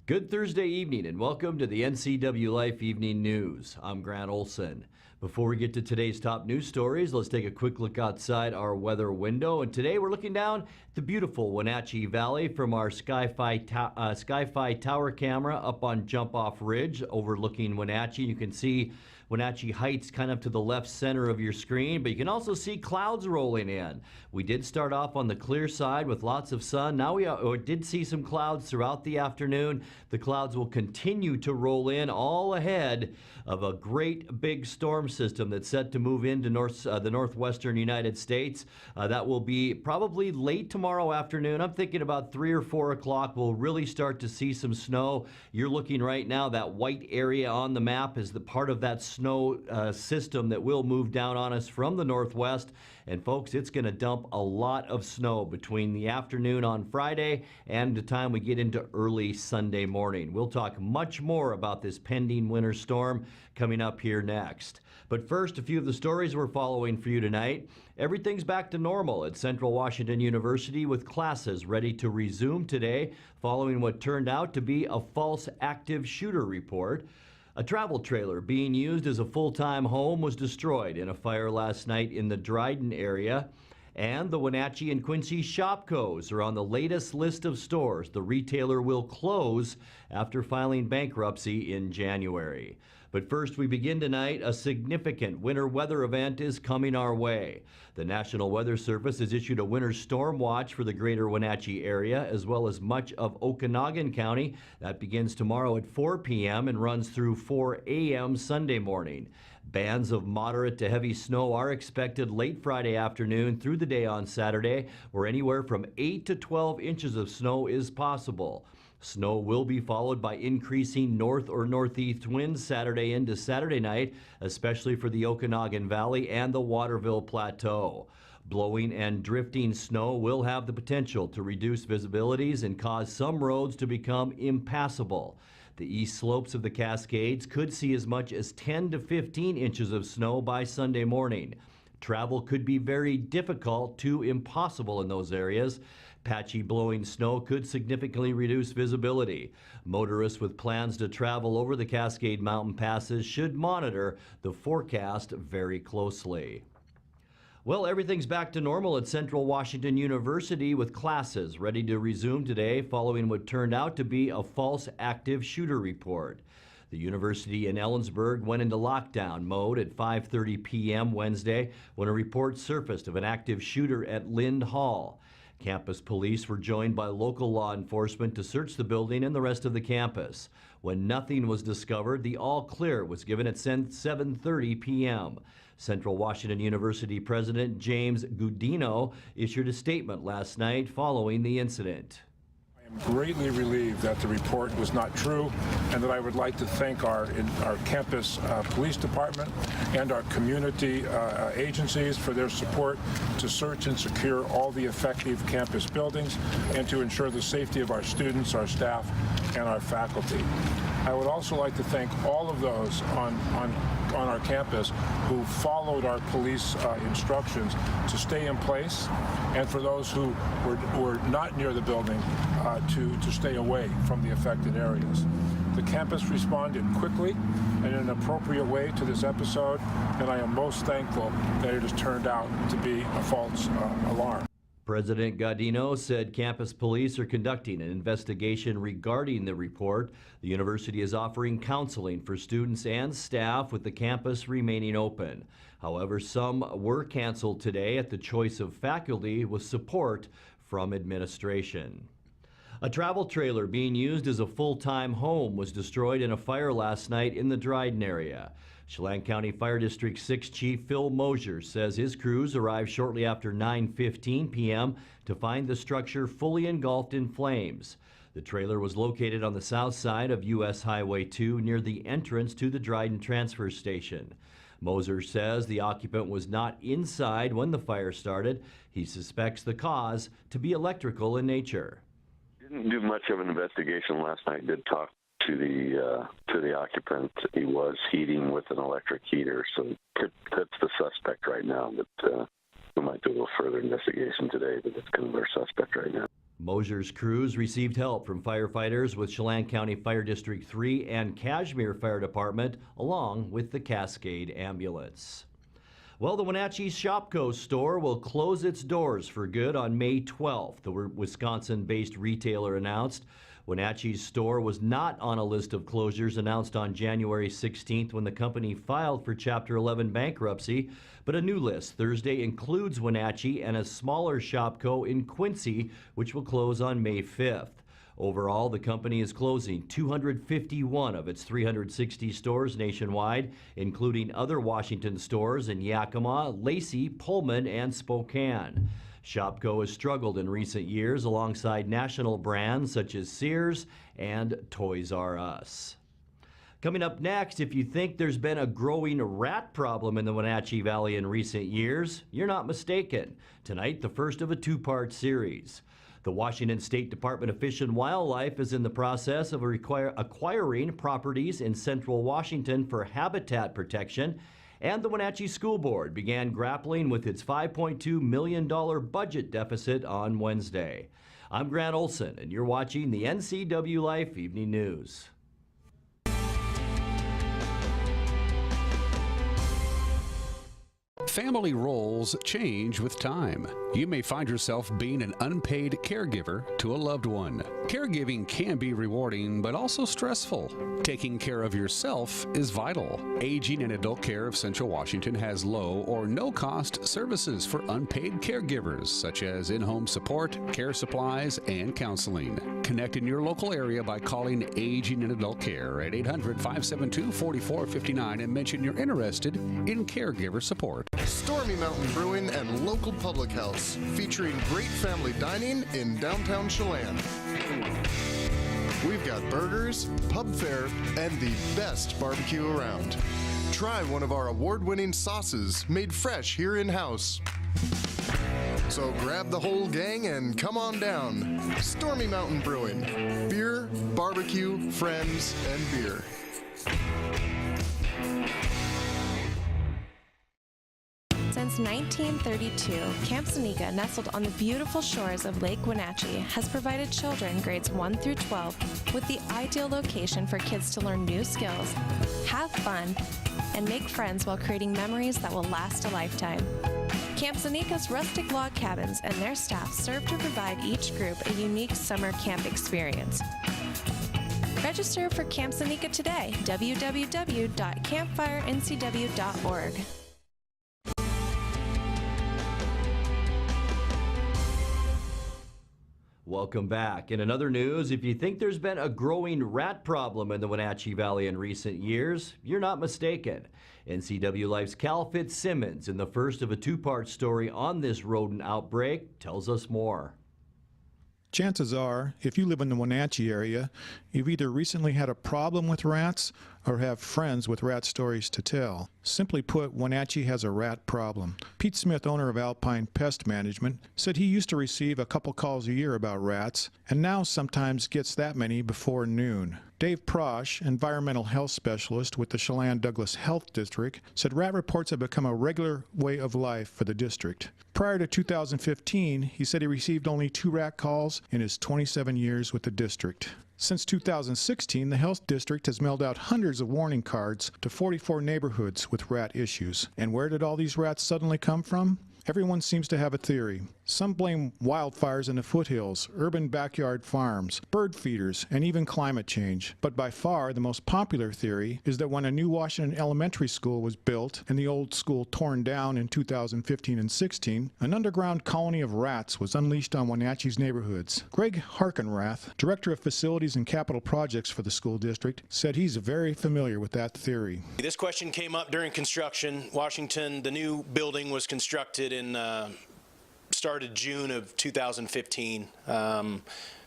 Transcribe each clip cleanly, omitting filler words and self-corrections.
Good Thursday evening and welcome to the NCWLIFE Evening News. I'm Grant Olson. Before we get to today's top news stories, let's take a quick look outside our weather window. And today we're looking down at the beautiful Wenatchee Valley from our Sky-Fi tower camera up on Jump Off Ridge overlooking Wenatchee. You can see Wenatchee Heights kind of to the left center of your screen, but you can also see clouds rolling in. We did start off on the clear side with lots of sun. Now we did see some clouds throughout the afternoon. The clouds will continue to roll in all ahead of a great big storm system that's set to move into the northwestern United States. That will be probably late tomorrow afternoon. I'm thinking about 3 or 4 o'clock. We'll really start to see some snow. You're looking right now, that white area on the map is the part of that snow system that will move down on us from the northwest. And folks, it's going to dump a lot of snow between the afternoon on Friday and the time we get into early Sunday morning. We'll talk much more about this pending winter storm coming up here next. But first, a few of the stories we're following for you tonight. Everything's back to normal at Central Washington University with classes ready to resume today following what turned out to be a false active shooter report. A travel trailer being used as a full-time home was destroyed in a fire last night in the Dryden area. And the Wenatchee and Quincy Shopcos are on the latest list of stores the retailer will close after filing bankruptcy in January. But first, we begin tonight. A significant winter weather event is coming our way. The National Weather Service has issued a winter storm watch for the greater Wenatchee area, as well as much of Okanagan County. That begins tomorrow at 4 p.m. and runs through 4 a.m. Sunday morning. Bands of moderate to heavy snow are expected late Friday afternoon through the day on Saturday, where anywhere from 8 to 12 inches of snow is possible. Snow will be followed by increasing north or northeast winds Saturday into Saturday night, especially for the Okanagan Valley and the Waterville Plateau. Blowing and drifting snow will have the potential to reduce visibilities and cause some roads to become impassable. The east slopes of the Cascades could see as much as 10 to 15 inches of snow by Sunday morning. Travel could be very difficult to impossible in those areas. Patchy blowing snow could significantly reduce visibility. Motorists with plans to travel over the Cascade Mountain passes should monitor the forecast very closely. Well, everything's back to normal at Central Washington University with classes ready to resume today following what turned out to be a false active shooter report. The university in Ellensburg went into lockdown mode at 5:30 p.m. Wednesday when a report surfaced of an active shooter at Lind Hall. Campus police were joined by local law enforcement to search the building and the rest of the campus. When nothing was discovered, the all clear was given at 7:30 p.m. Central Washington University President James Gudino issued a statement last night following the incident. I am greatly relieved that the report was not true, and that I would like to thank our campus police department and our community agencies for their support to search and secure all the effective campus buildings and to ensure the safety of our students, our staff, and our faculty. I would also like to thank all of those on our campus who followed our police instructions to stay in place, and for those who were not near the building to stay away from the affected areas. The campus responded quickly and in an appropriate way to this episode, and I am most thankful that it has turned out to be a false alarm. President Gaudino said campus police are conducting an investigation regarding the report. The university is offering counseling for students and staff with the campus remaining open. However, some were canceled today at the choice of faculty with support from administration. A travel trailer being used as a full-time home was destroyed in a fire last night in the Dryden area. Chelan County Fire District 6 Chief Phil Mosier says his crews arrived shortly after 9:15 p.m. to find the structure fully engulfed in flames. The trailer was located on the south side of U.S. Highway 2 near the entrance to the Dryden transfer station. Moser says the occupant was not inside when the fire started. He suspects the cause to be electrical in nature. Didn't do much of an investigation last night. Did talk to the occupant. He was heating with an electric heater, so that's the suspect right now. But we might do a little further investigation today, but that's kind of our suspect right now. Mosier's crews received help from firefighters with Chelan County Fire District 3 and Kashmir Fire Department, along with the Cascade Ambulance. Well, the Wenatchee Shopko store will close its doors for good on May 12th, the Wisconsin-based retailer announced. Wenatchee's store was not on a list of closures announced on January 16th when the company filed for Chapter 11 bankruptcy, but a new list Thursday includes Wenatchee and a smaller Shopko in Quincy, which will close on May 5th. Overall, the company is closing 251 of its 360 stores nationwide, including other Washington stores in Yakima, Lacey, Pullman, and Spokane. Shopko has struggled in recent years alongside national brands such as Sears and Toys R Us. Coming up next, if you think there's been a growing rat problem in the Wenatchee Valley in recent years, you're not mistaken. Tonight, the first of a two-part series. The Washington State Department of Fish and Wildlife is in the process of acquiring properties in central Washington for habitat protection, and the Wenatchee School Board began grappling with its $5.2 million budget deficit on Wednesday. I'm Grant Olson, and you're watching the NCWLIFE Evening News. Family roles change with time. You may find yourself being an unpaid caregiver to a loved one. Caregiving can be rewarding, but also stressful. Taking care of yourself is vital. Aging and Adult Care of Central Washington has low or no cost services for unpaid caregivers, such as in-home support, care supplies, and counseling. Connect in your local area by calling Aging and Adult Care at 800-572-4459 and mention you're interested in caregiver support. Stormy Mountain Brewing and local public house, featuring great family dining in downtown Chelan. We've got burgers, pub fare, and the best barbecue around. Try one of our award-winning sauces made fresh here in-house. So grab the whole gang and come on down. Stormy Mountain Brewing. Beer, barbecue, friends, and beer. Since 1932, Camp Seneca, nestled on the beautiful shores of Lake Wenatchee, has provided children grades 1 through 12 with the ideal location for kids to learn new skills, have fun, and make friends while creating memories that will last a lifetime. Camp Seneca's rustic log cabins and their staff serve to provide each group a unique summer camp experience. Register for Camp Seneca today, www.campfirencw.org. Welcome back. In another news, if you think there's been a growing rat problem in the Wenatchee Valley in recent years, you're not mistaken. NCWLIFE's Cal Fitzsimmons, in the first of a two-part story on this rodent outbreak, tells us more. Chances are, if you live in the Wenatchee area, you've either recently had a problem with rats or have friends with rat stories to tell. Simply put, Wenatchee has a rat problem. Pete Smith, owner of Alpine Pest Management, said he used to receive a couple calls a year about rats, and now sometimes gets that many before noon. Dave Prosh, environmental health specialist with the Chelan-Douglas Health District, said rat reports have become a regular way of life for the district. Prior to 2015, he said he received only 2 rat calls in his 27 years with the district. Since 2016, the health district has mailed out hundreds of warning cards to 44 neighborhoods with rat issues. And where did all these rats suddenly come from? Everyone seems to have a theory. Some blame wildfires in the foothills, urban backyard farms, bird feeders, and even climate change. But by far, the most popular theory is that when a new Washington elementary school was built and the old school torn down in 2015 and 16, an underground colony of rats was unleashed on Wenatchee's neighborhoods. Greg Harkenrath, Director of Facilities and Capital Projects for the school district, said he's very familiar with that theory. This question came up during construction. Washington, the new building was constructed in started June of 2015.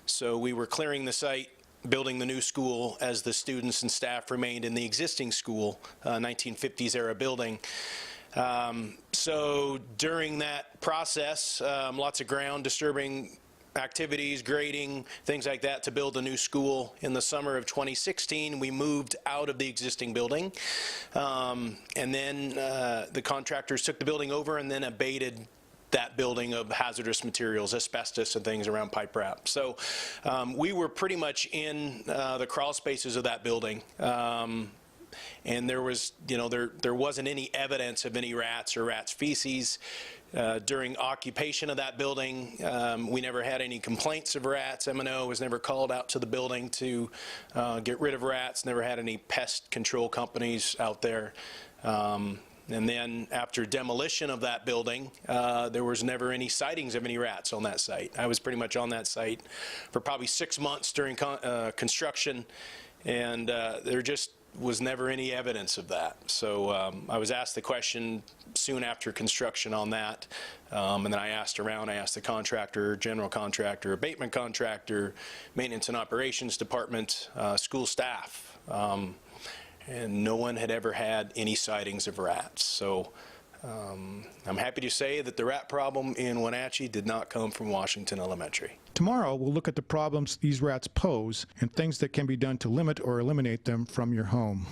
So we were clearing the site, building the new school as the students and staff remained in the existing school, 1950s era building. So during that process, lots of ground disturbing activities, grading, things like that to build a new school. In the summer of 2016, we moved out of the existing building. And then the contractors took the building over and then abated that building of hazardous materials, asbestos and things around pipe wrap. So we were pretty much in the crawl spaces of that building. And there was, there wasn't any evidence of any rats or rats feces. During occupation of that building, we never had any complaints of rats. M&O was never called out to the building to get rid of rats, never had any pest control companies out there. And then after demolition of that building, there was never any sightings of any rats on that site. I was pretty much on that site for probably 6 months during construction, and there just was never any evidence of that. So I was asked the question soon after construction on that, and then I asked around. I asked the contractor, general contractor, abatement contractor, maintenance and operations department, school staff, and no one had ever had any sightings of rats. So I'm happy to say that the rat problem in Wenatchee did not come from Washington Elementary. Tomorrow, we'll look at the problems these rats pose and things that can be done to limit or eliminate them from your home.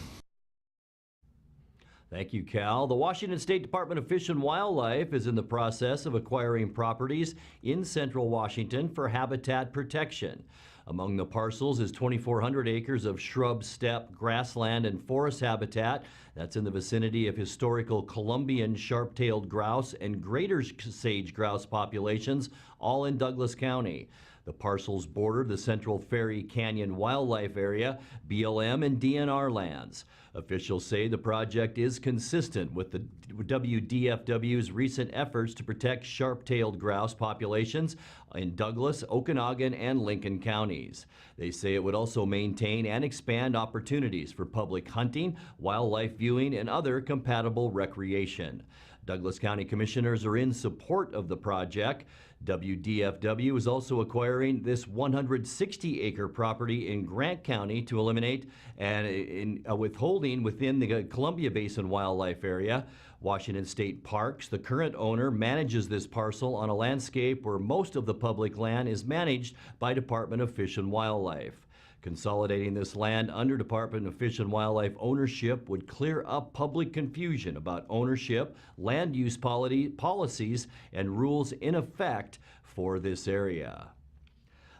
Thank you, Cal. The Washington State Department of Fish and Wildlife is in the process of acquiring properties in central Washington for habitat protection. Among the parcels is 2,400 acres of shrub, steppe, grassland, and forest habitat. That's in the vicinity of historical Columbian sharp-tailed grouse and greater sage grouse populations, all in Douglas County. The parcels border the Central Ferry Canyon Wildlife Area, BLM, and DNR lands. Officials say the project is consistent with the WDFW's recent efforts to protect sharp-tailed grouse populations in Douglas, Okanagan, and Lincoln counties. They say it would also maintain and expand opportunities for public hunting, wildlife viewing, and other compatible recreation. Douglas County commissioners are in support of the project. WDFW is also acquiring this 160-acre property in Grant County to eliminate withholding within the Columbia Basin Wildlife Area. Washington State Parks, the current owner, manages this parcel on a landscape where most of the public land is managed by Department of Fish and Wildlife. Consolidating this land under Department of Fish and Wildlife ownership would clear up public confusion about ownership, land use policies, and rules in effect for this area.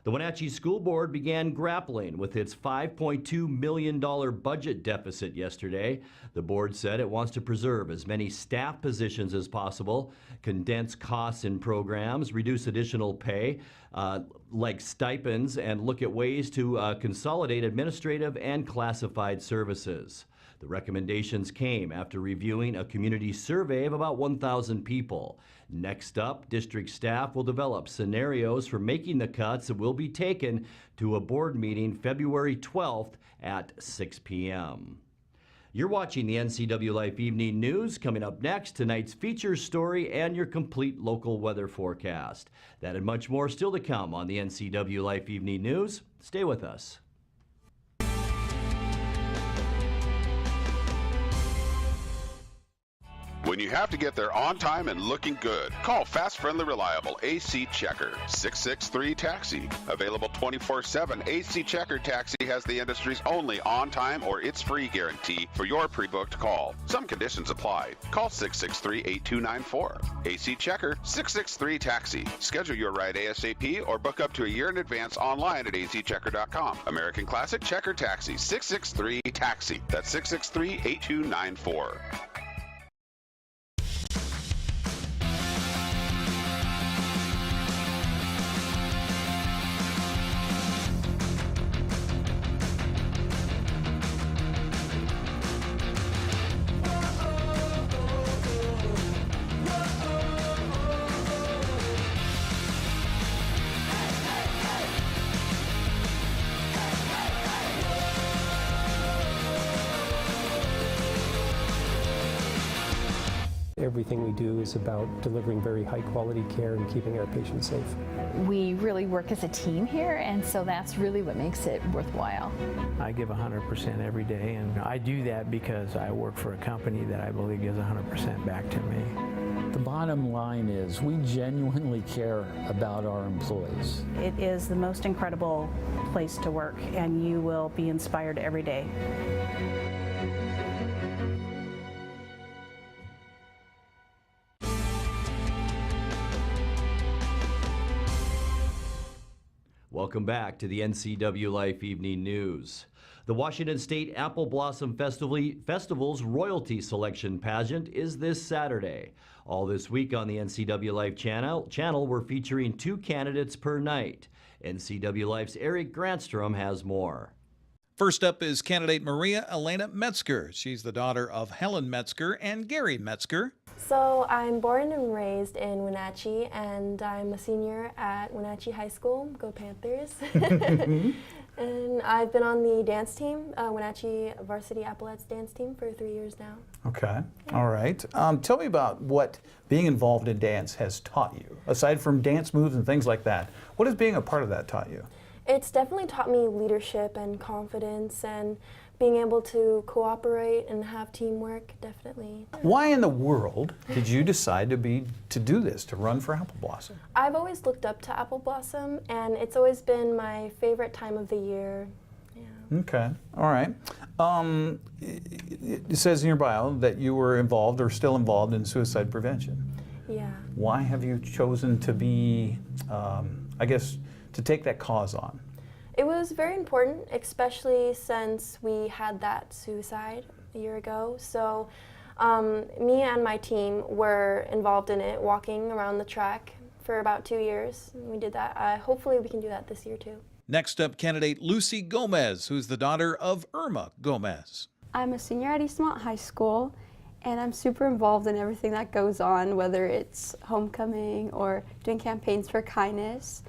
The Wenatchee School Board began grappling with its $5.2 million budget deficit yesterday. The board said it wants to preserve as many staff positions as possible, condense costs in programs, reduce additional pay, like stipends, and look at ways to consolidate administrative and classified services. The recommendations came after reviewing a community survey of about 1,000 people. Next up, district staff will develop scenarios for making the cuts that will be taken to a board meeting February 12th at 6 p.m. You're watching the NCWLIFE Evening News. Coming up next, tonight's feature story and your complete local weather forecast. That and much more still to come on the NCWLIFE Evening News. Stay with us. When you have to get there on time and looking good, call Fast, Friendly, Reliable AC Checker, 663-TAXI. Available 24/7, AC Checker Taxi has the industry's only on-time or it's free guarantee for your pre-booked call. Some conditions apply. Call 663-8294. AC Checker, 663-TAXI. Schedule your ride ASAP or book up to a year in advance online at azchecker.com. American Classic Checker Taxi, 663-TAXI. That's 663-8294. Everything we do is about delivering very high quality care and keeping our patients safe. We really work as a team here, and so that's really what makes it worthwhile. I give 100% every day, and I do that because I work for a company that I believe gives 100% back to me. The bottom line is we genuinely care about our employees. It is the most incredible place to work, and you will be inspired every day. Welcome back to the NCW Life Evening News. The Washington State Apple Blossom Festival's royalty selection pageant is this Saturday. All this week on the NCW Life channel, we're featuring 2 candidates per night. NCW Life's Eric Granstrom has more. First up is candidate Maria Elena Metzger. She's the daughter of Helen Metzger and Gary Metzger. So I'm born and raised in Wenatchee, and I'm a senior at Wenatchee High School. Go Panthers. And I've been on the dance team, Wenatchee Varsity Applettes dance team, for 3 years now. Okay, all right. Tell me about what being involved in dance has taught you. Aside from dance moves and things like that, what has being a part of that taught you? It's definitely taught me leadership and confidence and being able to cooperate and have teamwork, definitely. Why in the world did you decide to do this, to run for Apple Blossom? I've always looked up to Apple Blossom, and it's always been my favorite time of the year. Yeah. Okay, all right. It says in your bio that you were involved or still involved in suicide prevention. Yeah. Why have you chosen to be, I guess, to take that cause on? It was very important, especially since we had that suicide a year ago. So me and my team were involved in it, walking around the track for about 2 years. We did that. Hopefully we can do that this year too. Next up, candidate Lucy Gomez, who's the daughter of Irma Gomez. I'm a senior at Eastmont High School, and I'm super involved in everything that goes on, whether it's homecoming or doing campaigns for kindness.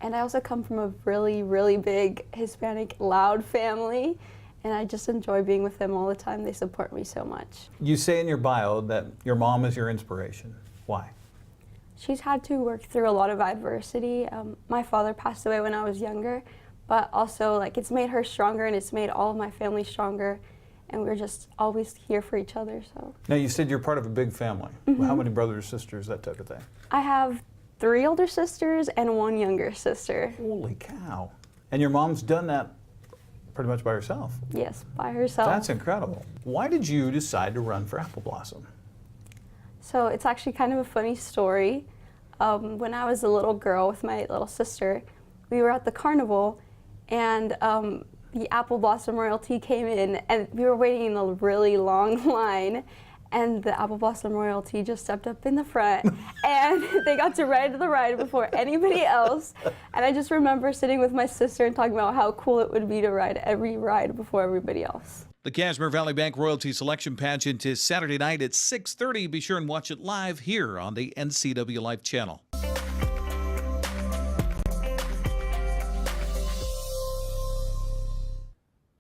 And I also come from a really, really big Hispanic, loud family, and I just enjoy being with them all the time. They support me so much. You say in your bio that your mom is your inspiration. Why? She's had to work through a lot of adversity. My father passed away when I was younger, but also it's made her stronger, and it's made all of my family stronger, and we're just always here for each other. So. Now you said you're part of a big family. Mm-hmm. How many brothers, sisters, that type of thing? I have 3 older sisters and 1 younger sister. Holy cow. And your mom's done that pretty much by herself? Yes, by herself. That's incredible. Why did you decide to run for Apple Blossom? So it's actually kind of a funny story. When I was a little girl with my little sister, we were at the carnival, and the Apple Blossom royalty came in, and we were waiting in a really long line, and the Apple Blossom royalty just stepped up in the front, and they got to ride the ride before anybody else. And I just remember sitting with my sister and talking about how cool it would be to ride every ride before everybody else. The Kashmir Valley Bank Royalty Selection Pageant is Saturday night at 6:30. Be sure and watch it live here on the NCW Life channel.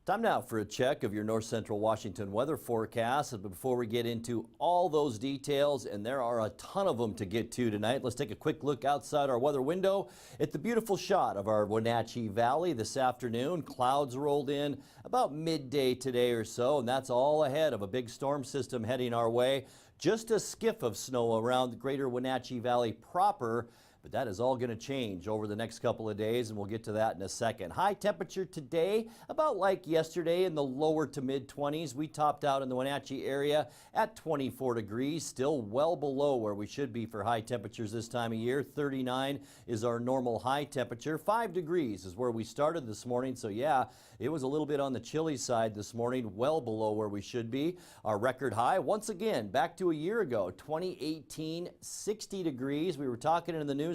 Time now for a check of your North Central Washington weather forecast. But before we get into all those details, and there are a ton of them to get to tonight, let's take a quick look outside our weather window at the beautiful shot of our Wenatchee Valley this afternoon. Clouds rolled in about midday today or so, and that's all ahead of a big storm system heading our way. Just a skiff of snow around the greater Wenatchee Valley proper. But that is all going to change over the next couple of days, and we'll get to that in a second. High temperature today, about like yesterday, in the lower to mid-20s. We topped out in the Wenatchee area at 24 degrees, still well below where we should be for high temperatures this time of year. 39 is our normal high temperature. 5 degrees is where we started this morning, so yeah, it was a little bit on the chilly side this morning, well below where we should be. Our record high, once again, back to a year ago, 2018, 60 degrees. We were talking in the newsroom.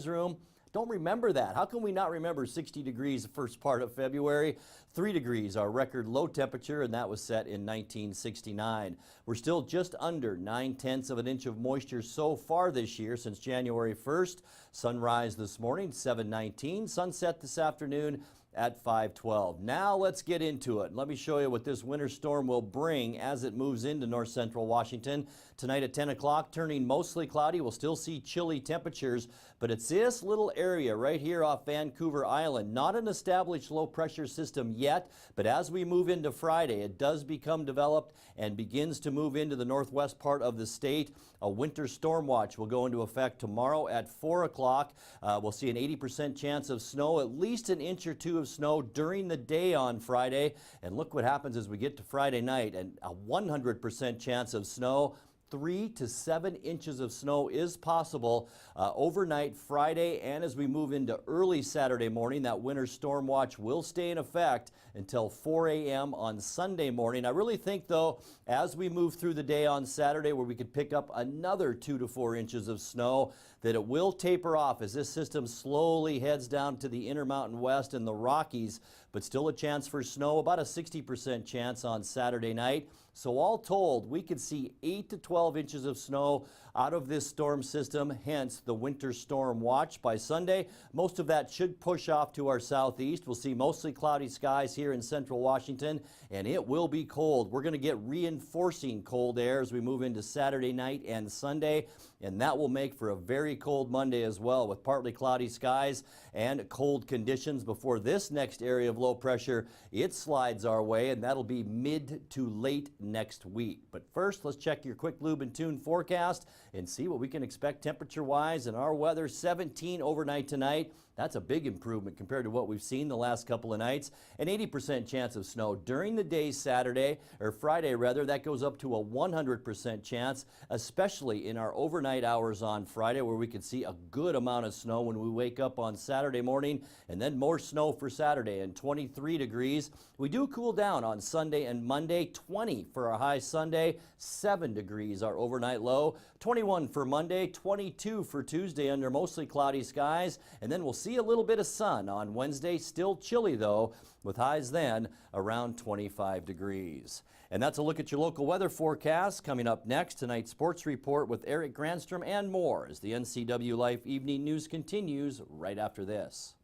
Don't remember that. How can we not remember 60 degrees the first part of February? 3 degrees, our record low temperature, and that was set in 1969. We're still just under 9/10 of an inch of moisture so far this year since January 1st. Sunrise this morning, 7:19. Sunset this afternoon at 5:12. Now let's get into it. Let me show you what this winter storm will bring as it moves into north central Washington. Tonight at 10 o'clock, turning mostly cloudy. We'll still see chilly temperatures, but it's this little area right here off Vancouver Island. Not an established low pressure system yet, but as we move into Friday, it does become developed and begins to move into the northwest part of the state. A winter storm watch will go into effect tomorrow at 4 o'clock. We'll see an 80% chance of snow, at least an inch or two of snow during the day on Friday. And look what happens as we get to Friday night, and a 100% chance of snow. 3 to 7 inches of snow is possible overnight Friday, and as we move into early Saturday morning, that winter storm watch will stay in effect until 4 a.m. on Sunday morning. I really think, though, as we move through the day on Saturday, where we could pick up another 2 to 4 inches of snow, that it will taper off as this system slowly heads down to the Intermountain West and the Rockies, but still a chance for snow, about a 60% chance on Saturday night. So all told, we could see 8 to 12 inches of snow out of this storm system, hence the winter storm watch. By Sunday, most of that should push off to our southeast. We'll see mostly cloudy skies here in central Washington, and it will be cold. We're going to get reinforcing cold air as we move into Saturday night and Sunday, and that will make for a very cold Monday as well, with partly cloudy skies and cold conditions before this next area of low pressure, it slides our way, and that'll be mid to late next week. But first, let's check your quick lube and tune forecast and see what we can expect temperature-wise in our weather. 17 overnight tonight. That's a big improvement compared to what we've seen the last couple of nights. An 80% chance of snow during the day Saturday, or Friday rather. That goes up to a 100% chance, especially in our overnight hours on Friday, where we could see a good amount of snow when we wake up on Saturday morning, and then more snow for Saturday and 23 degrees. We do cool down on Sunday and Monday. 20 for our high Sunday, 7 degrees our overnight low, 21 for Monday, 22 for Tuesday under mostly cloudy skies, and then we'll see a little bit of sun on Wednesday. Still chilly though, with highs then around 25 degrees. And that's a look at your local weather forecast. Coming up next, tonight's sports report with Eric Granstrom and more as the NCWLIFE Evening News continues right after this.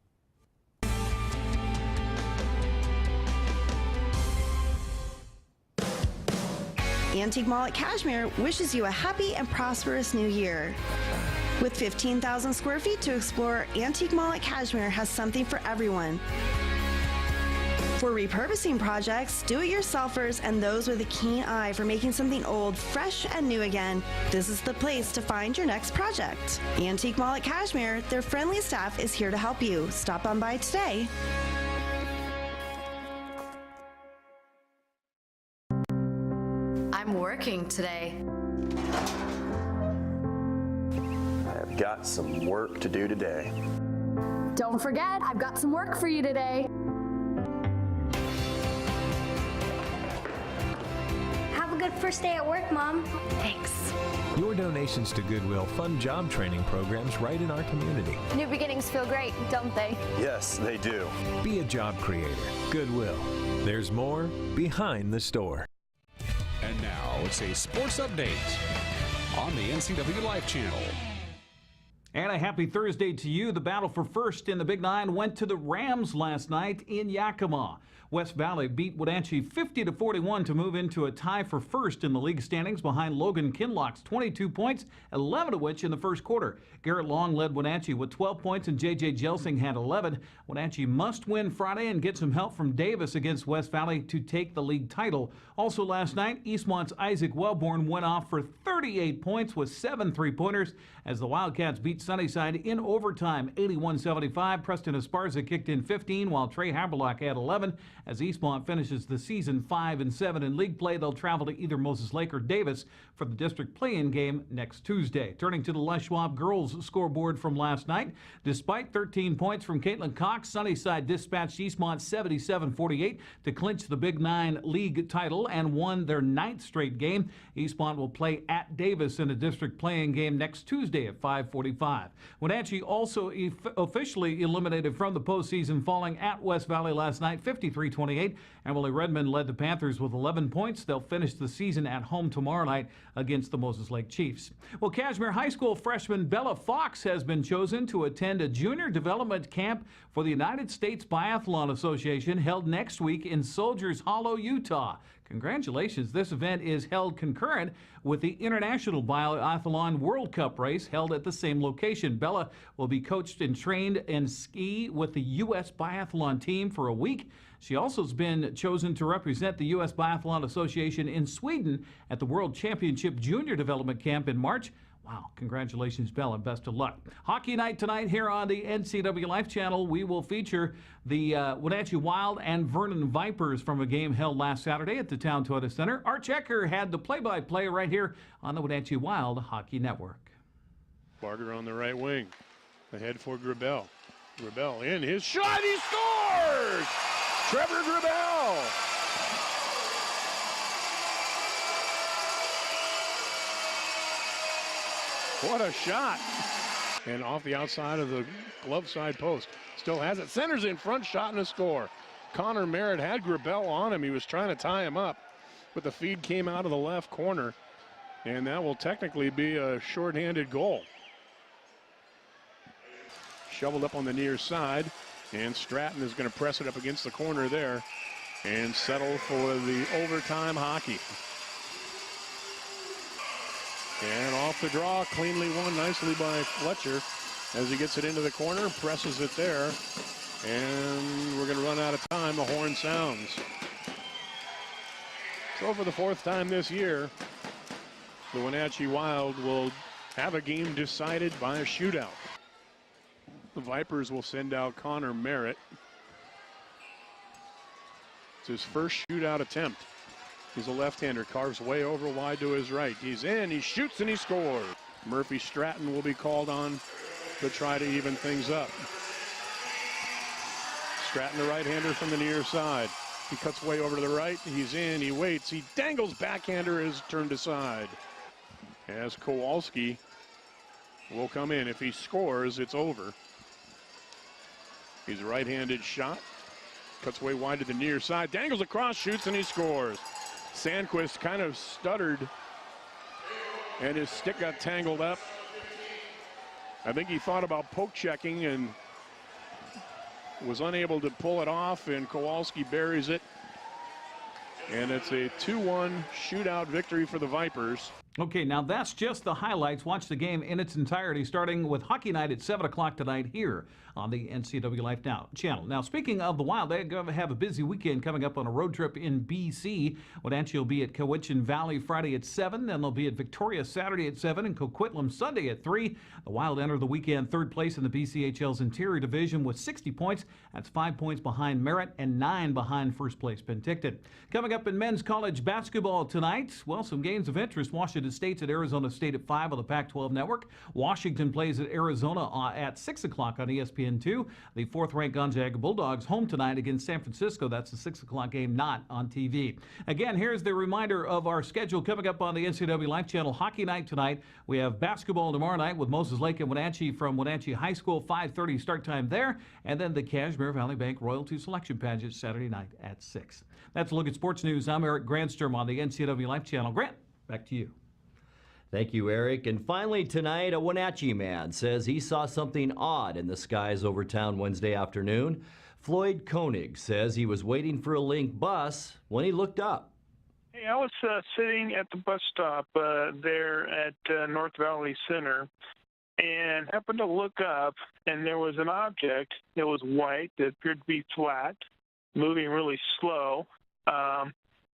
Antique Mall at Cashmere wishes you a happy and prosperous new year. With 15,000 square feet to explore, Antique Mall at Cashmere has something for everyone. For repurposing projects, do-it-yourselfers, and those with a keen eye for making something old fresh and new again, this is the place to find your next project. Antique Mall at Cashmere, their friendly staff is here to help you. Stop on by today. I'm working today. I've got some work to do today. Don't forget, I've got some work for you today. Have a good first day at work, Mom. Thanks. Your donations to Goodwill fund job training programs right in our community. New beginnings feel great, don't they? Yes, they do. Be a job creator. Goodwill. There's more behind the store. And now it's a sports update on the NCWLIFE channel. And a happy Thursday to you. The battle for first in the Big Nine went to the Rams last night in Yakima. West Valley beat Wenatchee 50-41 to move into a tie for first in the league standings behind Logan Kinlock's 22 points, 11 of which in the first quarter. Garrett Long led Wenatchee with 12 points and J.J. Jelsing had 11. Wenatchee must win Friday and get some help from Davis against West Valley to take the league title. Also last night, Eastmont's Isaac Wellborn went off for 38 points with 7 3-pointers as the Wildcats beat Sunnyside in overtime, 81-75. Preston Esparza kicked in 15 while Trey Haberlock had 11. As Eastmont finishes the season 5-7 in league play, they'll travel to either Moses Lake or Davis for the district play-in game next Tuesday. Turning to the Les Schwab girls scoreboard from last night, despite 13 points from Caitlin Cox, Sunnyside dispatched Eastmont 77-48 to clinch the Big Nine league title and won their 9th straight game. Eastmont will play at Davis in a district play-in game next Tuesday at 5:45. Wenatchee also officially eliminated from the postseason, falling at West Valley last night 53-28. Emily Redmond led the Panthers with 11 points. They'll finish the season at home tomorrow night against the Moses Lake Chiefs. Well, Cashmere High School freshman Bella Fox has been chosen to attend a junior development camp for the United States Biathlon Association held next week in Soldiers Hollow, Utah. Congratulations. This event is held concurrent with the International Biathlon World Cup race held at the same location. Bella will be coached and trained in ski with the U.S. Biathlon team for a week. She also has been chosen to represent the U.S. Biathlon Association in Sweden at the World Championship Junior Development Camp in March. Wow, congratulations, Bell, and best of luck. Hockey night tonight here on the NCWLIFE channel. We will feature the Wenatchee Wild and Vernon Vipers from a game held last Saturday at the Town Toyota Center. Art Checker had the play-by-play right here on the Wenatchee Wild Hockey Network. Barger on the right wing. Ahead for Grabel. Grabel in his shot. He scores! Trevor Grabel! What a shot. And off the outside of the glove side post. Still has it. Centers in front, shot and a score. Connor Merritt had Grabel on him. He was trying to tie him up, but the feed came out of the left corner. And that will technically be a shorthanded goal. Shoveled up on the near side. And Stratton is going to press it up against the corner there and settle for the overtime hockey. And off the draw, cleanly won nicely by Fletcher as he gets it into the corner, presses it there, and we're going to run out of time. The horn sounds. So for the fourth time this year, the Wenatchee Wild will have a game decided by a shootout. The Vipers will send out Connor Merritt. It's his first shootout attempt. He's a left-hander, carves way over wide to his right. He's in, he shoots, and he scores. Murphy Stratton will be called on to try to even things up. Stratton, the right-hander from the near side. He cuts way over to the right. He's in, he waits, he dangles, backhander is turned aside. As Kowalski will come in. If he scores, it's over. He's a right-handed shot. Cuts way wide to the near side, dangles across, shoots, and he scores. Sandquist kind of stuttered and his stick got tangled up. I think he thought about poke checking and was unable to pull it off, and Kowalski buries it. And it's a 2-1 shootout victory for the Vipers. Okay, now that's just the highlights. Watch the game in its entirety, starting with Hockey Night at 7 o'clock tonight here on the NCWLIFE Now channel. Now, speaking of the Wild, they're going to have a busy weekend coming up on a road trip in BC. Wenatchee will be at Cowichan Valley Friday at 7. Then they'll be at Victoria Saturday at 7 and Coquitlam Sunday at 3. The Wild enter the weekend third place in the BCHL's Interior Division with 60 points. That's 5 points behind Merritt and 9 behind first place Penticton. Coming up in men's college basketball tonight, well, some games of interest. Washington State's at Arizona State at 5 on the Pac-12 network. Washington plays at Arizona at 6 o'clock on ESPN2. The fourth-ranked Gonzaga Bulldogs home tonight against San Francisco. That's a 6 o'clock game, not on TV. Again, here's the reminder of our schedule coming up on the NCWLIFE channel. Hockey night tonight. We have basketball tomorrow night with Moses Lake and Wenatchee from Wenatchee High School, 5:30 start time there. And then the Kashmir Valley Bank Royalty Selection Pageant Saturday night at 6. That's a look at sports news. I'm Eric Granstrom on the NCWLIFE channel. Grant, back to you. Thank you, Eric. And finally tonight, a Wenatchee man says he saw something odd in the skies over town Wednesday afternoon. Floyd Koenig says he was waiting for a Link bus when he looked up. Hey, I was sitting at the bus stop there at North Valley Center and happened to look up, and there was an object that was white that appeared to be flat, moving really slow.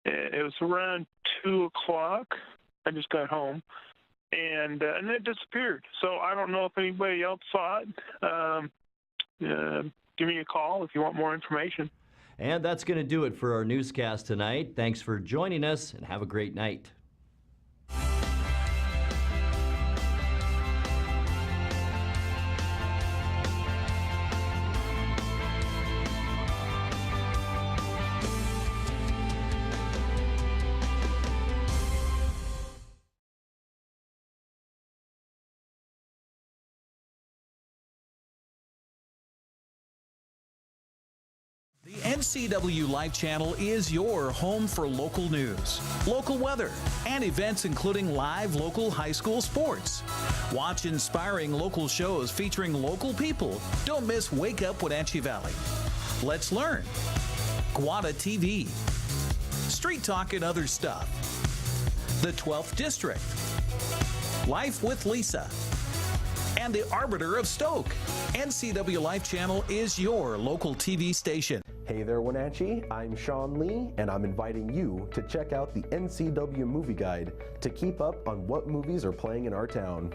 It was around 2 o'clock. I just got home, and it disappeared. So I don't know if anybody else saw it. Give me a call if you want more information. And that's going to do it for our newscast tonight. Thanks for joining us, and have a great night. The NCWLIFE channel is your home for local news, local weather, and events including live local high school sports. Watch inspiring local shows featuring local people. Don't miss Wake Up Wenatchee Valley. Let's Learn, Guada TV, Street Talk and Other Stuff, the 12th District, Life with Lisa, and the Arbiter of Stoke. NCWLIFE channel is your local TV station. Hey there, Wenatchee. I'm Sean Lee, and I'm inviting you to check out the NCW Movie Guide to keep up on what movies are playing in our town.